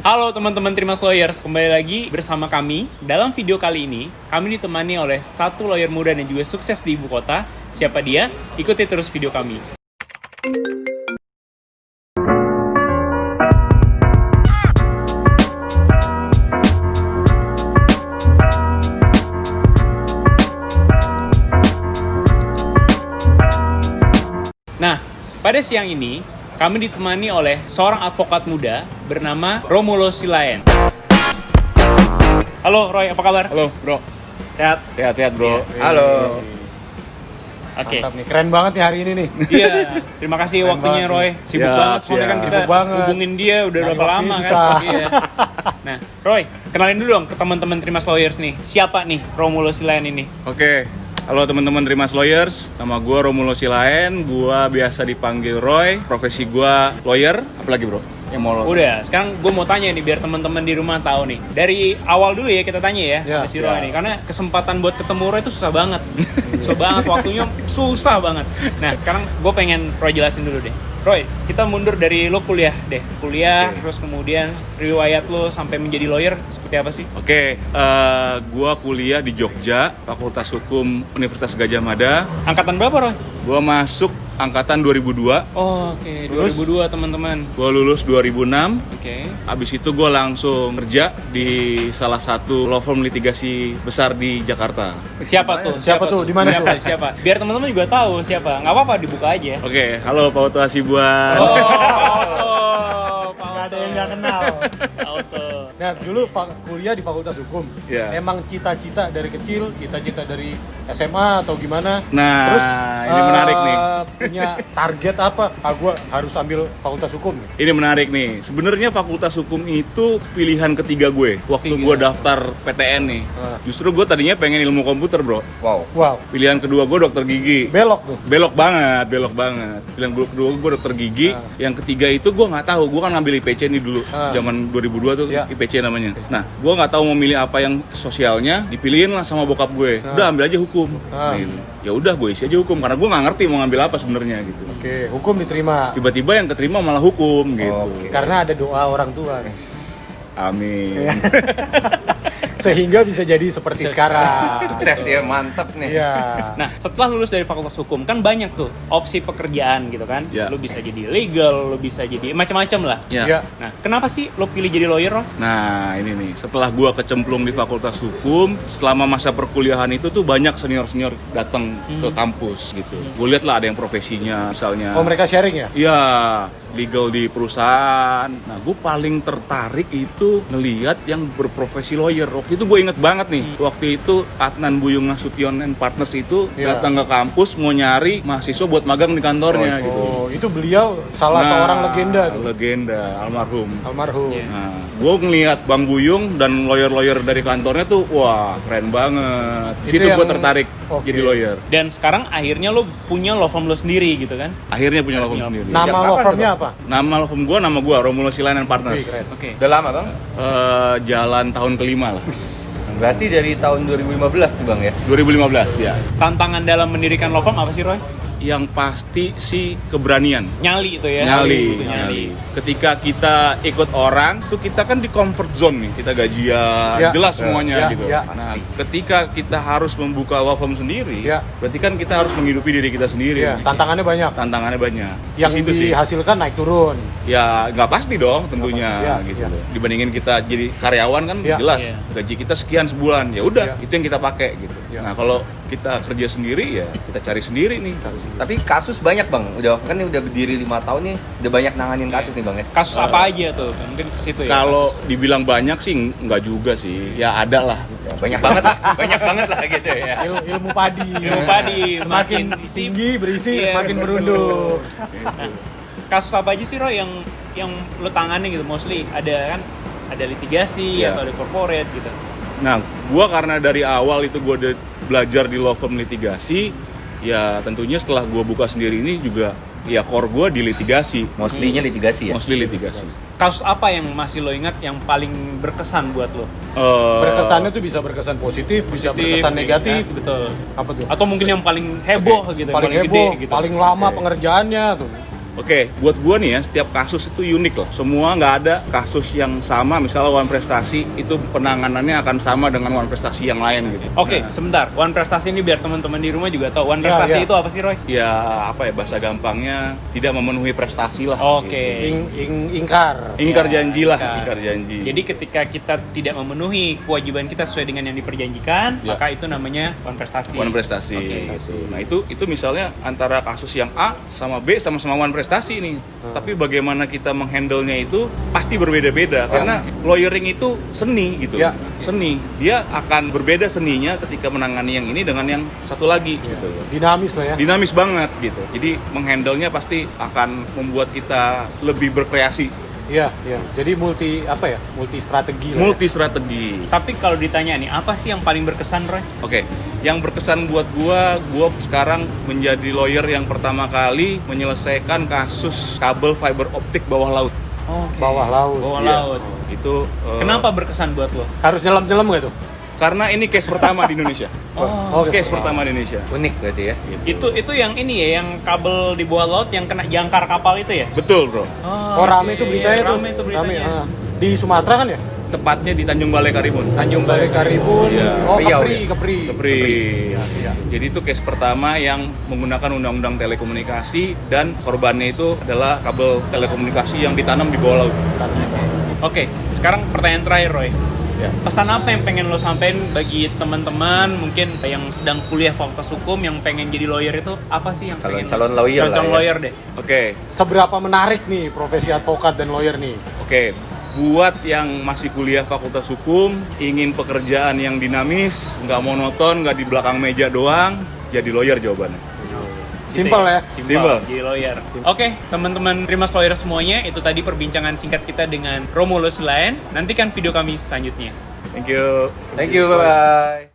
Halo teman-teman Trimas Lawyers, kembali lagi bersama kami. Dalam video kali ini, kami ditemani oleh satu lawyer muda dan juga sukses di ibu kota. Siapa dia? Ikuti terus video kami. Nah, pada siang ini, kami ditemani oleh seorang advokat muda bernama Romulo Silaen. Halo Roy, apa kabar? Halo bro. Sehat? Sehat bro. Halo. Oke. Mantap nih, keren banget nih hari ini nih. Iya, terima kasih waktunya Roy. Sibuk banget soalnya kan kita hubungin dia udah berapa lama kan. Iya. Nah, Roy, kenalin dulu dong ke teman-teman Trimas Lawyers nih. Siapa nih Romulo Silaen ini? Oke. Halo teman-teman Trimas Lawyers, nama gue Romulo Silaen, gue biasa dipanggil Roy, profesi gue lawyer, apalagi bro? Yang mau lo? Udah, sekarang gue mau tanya nih biar teman-teman di rumah tahu nih. Dari awal dulu ya kita tanya ya, si Roy nih, karena kesempatan buat ketemu Roy itu susah banget. Susah banget, waktunya susah banget. Nah, sekarang gue pengen Roy jelasin dulu deh. Roy, kita mundur dari lo kuliah deh. Kuliah, terus kemudian riwayat lo sampai menjadi lawyer seperti apa sih? Oke, gue kuliah di Jogja, Fakultas Hukum Universitas Gadjah Mada. Angkatan berapa Roy? Gue masuk angkatan 2002. Oh, oke, 2002 teman-teman. Gue lulus 2006. Oke. Abis itu gue langsung kerja di salah satu law firm litigasi besar di Jakarta. Siapa tuh? Siapa tuh? Di mana tuh? Siapa? Biar teman-teman juga tahu siapa. Nggak apa-apa dibuka aja. Oke, halo Pak Oto Hasibuan. Nggak ada yang nggak kenal. Auto. Nah, dulu kuliah di Fakultas Hukum. Iya. Emang cita-cita dari kecil, cita-cita dari SMA atau gimana? Nah, terus ini menarik nih. Punya target apa? Gue harus ambil Fakultas Hukum. Ini menarik nih. Sebenarnya Fakultas Hukum itu pilihan ketiga gue waktu gue daftar PTN nih. Justru gue tadinya pengen ilmu komputer, bro. Wow. Pilihan kedua gue dokter gigi. Belok tuh. Belok banget. Pilihan kedua gue dokter gigi. Yang ketiga itu gue nggak tahu. Gue kan ngambil IPC nih dulu. Zaman 2002 tuh IPC namanya. Nah, gue nggak tahu mau milih apa yang sosialnya. Dipilihin lah sama bokap gue. Udah ambil aja hukum. Ya udah gue isi aja hukum karena gue nggak ngerti mau ngambil apa sebenarnya gitu. Oke, hukum diterima. Tiba-tiba yang keterima malah hukum gitu. Karena ada doa orang tua. Amin. Sehingga bisa jadi seperti sekarang. Sukses ya, mantap nih. Iya. Nah, setelah lulus dari Fakultas Hukum kan banyak tuh opsi pekerjaan gitu kan. Ya. Lo bisa jadi legal, lo bisa jadi macam-macam lah. Ya. Nah, kenapa sih lo pilih jadi lawyer, Roy? Nah ini nih, setelah gua kecemplung di Fakultas Hukum, selama masa perkuliahan itu tuh banyak senior-senior datang ke kampus gitu. Gue lihat lah ada yang profesinya misalnya. Oh, mereka sharing ya? Iya, legal di perusahaan. Nah, gue paling tertarik itu ngelihat yang berprofesi lawyer. Waktu itu gue inget banget nih, waktu itu Adnan Buyung Nasution and Partners itu datang ke kampus mau nyari mahasiswa buat magang di kantornya gitu. Oh, itu beliau salah seorang legenda tuh. Legenda, almarhum. Nah, gue ngelihat Bang Buyung dan lawyer-lawyer dari kantornya tuh, wah keren banget. Situ gue tertarik jadi lawyer. Dan sekarang akhirnya lo punya law firm lo sendiri gitu kan? Akhirnya punya law firm sendiri. Nama law firmnya apa? Nama law firm nama gue Romulo Silaen and Partners. Oke. Udah lama bang? Jalan tahun kelima lah. Berarti dari tahun 2015 tuh bang ya? 2015 ya. Tantangan dalam mendirikan law firm apa sih, Roy? Yang pasti sih keberanian. Nyali itu ya. Nyali. Ketika kita ikut orang, tuh kita kan di comfort zone nih. Kita gajian, jelas semuanya gitu. Nah, ketika kita harus membuka law firm sendiri, berarti kan kita harus menghidupi diri kita sendiri. Tantangannya banyak. Yang dihasilkan naik turun. Ya nggak pasti dong tentunya gitu. Dibandingin kita jadi karyawan kan jelas gaji kita sekian sebulan. Ya udah itu yang kita pakai gitu. Nah kalau kita kerja sendiri ya kita cari sendiri nih. Tapi kasus banyak bang, udah berdiri 5 tahun nih, udah banyak nanganin kasus nih bang ya. Kasus apa aja tuh? Mungkin ke situ ya. Kalau dibilang banyak sih nggak juga sih. Ya ada lah. Banyak banget lah gitu ya. Ilmu padi. Semakin tinggi berisi, semakin merunduk. Nah, kasus apa aja sih Roy yang lo tangani gitu? Mostly ada litigasi atau ada corporate gitu. Nah, gua karena dari awal itu gua udah belajar di law firm litigasi. Ya tentunya setelah gue buka sendiri ini juga ya core gue di litigasi. Mostly-nya litigasi ya? Mostly litigasi. Kasus apa yang masih lo ingat yang paling berkesan buat lo? Berkesannya tuh bisa berkesan positif, bisa berkesan negatif. Betul. Apa tuh? Atau mungkin yang paling heboh gitu, paling heboh, gede gitu. paling lama pengerjaannya tuh. Oke, buat gua nih ya, setiap kasus itu unik loh. Semua nggak ada kasus yang sama, misalnya One Prestasi itu penanganannya akan sama dengan One Prestasi yang lain gitu. Oke, sebentar. One Prestasi ini biar teman-teman di rumah juga tahu. One Prestasi itu apa sih, Roy? Ya, apa ya, bahasa gampangnya tidak memenuhi prestasi lah. Oke. Ingkar. Ingkar Ya, janji lah, ingkar. ingkar janji. Jadi ketika kita tidak memenuhi kewajiban kita sesuai dengan yang diperjanjikan, Ya. maka itu namanya One Prestasi. One Prestasi. Oke. Gitu. Nah itu misalnya antara kasus yang A sama B sama-sama One Prestasi nih. Tapi bagaimana kita menghandle-nya itu pasti berbeda-beda. Karena lawyering itu seni gitu. Ya. Seni. Dia akan berbeda seninya ketika menangani yang ini dengan yang satu lagi gitu. Dinamis lah ya. Dinamis banget gitu. Jadi menghandle-nya pasti akan membuat kita lebih berkreasi. Iya, iya. Jadi multi strategi lah. Multi strategi. Tapi kalau ditanya nih, apa sih yang paling berkesan, Roy? Oke, yang berkesan buat gua sekarang menjadi lawyer yang pertama kali menyelesaikan kasus kabel fiber optik bawah laut. Oke. Bawah laut. Bawah Iya. laut. Itu Kenapa berkesan buat lo? Harus nyelam-nyelam nggak tuh? karena ini case pertama di Indonesia. Oh, Case pertama di Indonesia. Unik berarti ya. itu yang ini ya, yang kabel di bawah laut yang kena jangkar kapal itu ya? Betul, Bro. Oh, rame itu beritanya tuh. Rame itu beritanya. Rame, di Sumatera kan ya? Tepatnya di Tanjung Balai Karimun. Tanjung Balai Karimun. Iya. Oh, Riau, Kepri, ya? Kepri. Kepri. Iya. Jadi itu case pertama yang menggunakan undang-undang telekomunikasi dan korbannya itu adalah kabel telekomunikasi yang ditanam di bawah laut. Oke, sekarang pertanyaan terakhir, Roy. Ya. Pesan apa yang pengen lo sampein bagi teman-teman mungkin yang sedang kuliah fakultas hukum yang pengen jadi lawyer itu apa sih yang pengen Calon lawyer lah calon ya. lawyer deh. Oke. Seberapa menarik nih profesi advokat dan lawyer nih? Oke, buat yang masih kuliah fakultas hukum, ingin pekerjaan yang dinamis, nggak monoton, nggak di belakang meja doang, jadi lawyer jawabannya. Simple ya. Simple. Jadi lawyer. Oke, teman-teman Trimas Lawyer semuanya, itu tadi perbincangan singkat kita dengan Romulus Lain. Nantikan video kami selanjutnya. Thank you. Thank you, bye-bye.